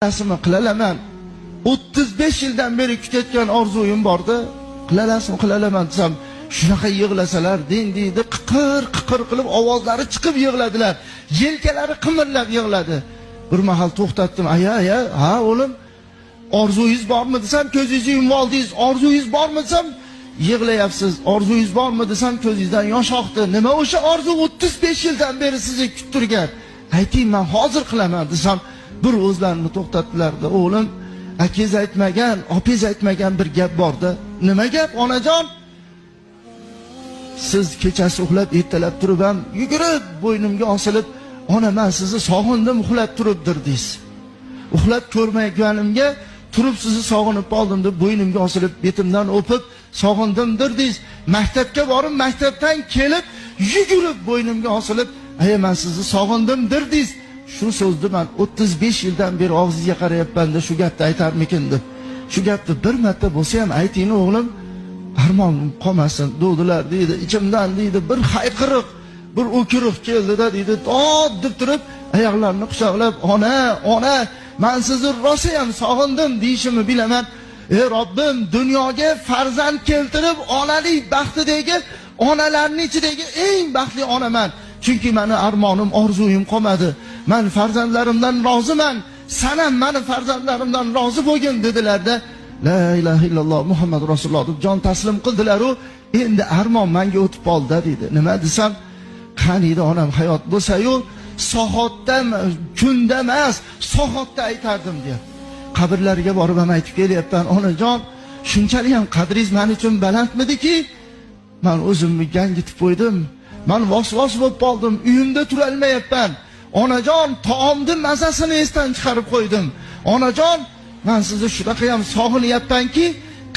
Qilasizmi? Qilalaman. 35 yildan beri kutayotgan orzuyim bordi. Qilalasizmi? Qilalaman desam, shunaqa yig'lasalar, deydi, qiqir qilib ovozlari chiqib yig'ladilar. Yelkalari qimirlab yig'ladi. Bir mahal to'xtatdim. Aya, ha o'g'lim, orzuyingiz bormi desam, ko'zingizni yumib oldingiz. Orzuyingiz bormi desam, yig'layapsiz. Orzuyingiz bormi desam, ko'zingizdan yosh oqdi. Nima o'sha orzu 35 yildan beri sizni kutib turgan? Ayting, men hozir qilaman desam, bir o'zlarini to'xtatdilar-da. O'g'lim, akangiz aytmagan, opingiz aytmagan bir gap bor-da. Nima gap, onajon? Siz kechasi uxlab, ertalab turib ham yugurib bo'ynimga osilib, "Ona, men sizni sog'indim, uxlab turibdir" deysiz. Uxlab ko'rmaganimga turib sizni sog'inib qoldim deb bo'ynimga osilib, betimdan o'pib, sog'indimdir deysiz. Maktabga borib, maktabdan kelib, yugurib bo'ynimga osilib, "Ey, men sizni sog'indimdir" deysiz. Shu so'zni men 35 yildan beri og'zingizga qarayapman-da, shu gapni aytarmikin deb. Shu gapni bir marta bo'lsa ham ayting o'g'lim, armonim qolmasin dedilar deydi. Ichimdan deydi bir hayqiriq, bir o'kiriq keldi-da deydi. Dod deb turib, oyoqlarini quchoqlab, "Ona, men sizni rosa ham sog'indim" deyishimni bilaman. Ey Robbim, dunyoga farzand keltirib, onalik baxtidagi, onalarning ichidagi eng baxtli onaman. Chunki meni armonim, orzuyim qolmadi. Men farzandlarimdan roziman. Sen ham meni farzandlarimdan rozi bo'lgin dedilar-da. La ilaha illalloh Muhammad Rasululloh deb jon taslim qildilar-u, endi armon menga o'tib qoldi dedi. Nima desam, qaniydi onam hayot bo'lsa-yu, soatda, kunda emas, soatda aytardim deyapti. Qabrlariga borib ham aytib kelyapman, "Onajon, shunchalik ham qadringiz men uchun balandmidiki, men o'zimni gangitib qo'ydim. Men vos-vos bo'lib qoldim, uyimda tura olmayapman. Onajon, taomni mazasini esdan chiqarib qo'ydim. Onajon, men sizni shunaqa ham sog'inyapmanki,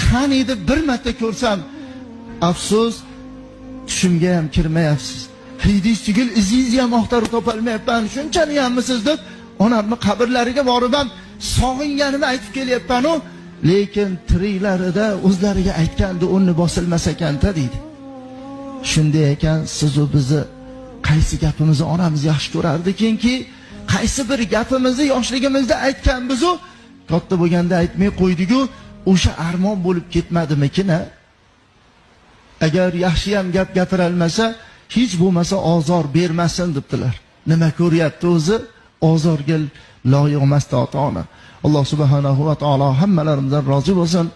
qaniydi bir marta ko'rsam, afsus, tushimga ham kirmayapsiz. Hidingiz tugul, izingizni ham axtarib topolmayapman. Shunchalik hammisiz" deb onamni qabrlariga borib ham sog'inganimni aytib kelyapman-u, lekin tiriklarida o'zlariga aytganda o'rni bosilmas ekan-da deydi. Shunday ekan, siz u bizni qaysi gapimizni onamiz yaxshi ko'rardikinki, qaysi bir gapimizni yoshligimizda aytgan biz-u, katta bo'lganda aytmay qo'ydik-ku, o'sha armon bo'lib ketmadimikin-a? Agar yaxshi ham gap gapira olmasa, hech bo'lmasa ozor bermasin debdilar. Nima ko'ryapti o'zi? Ozorga loyiq emas ota-ona. Alloh subhanahu va taolo hammalarimizdan rozi bo'lsin.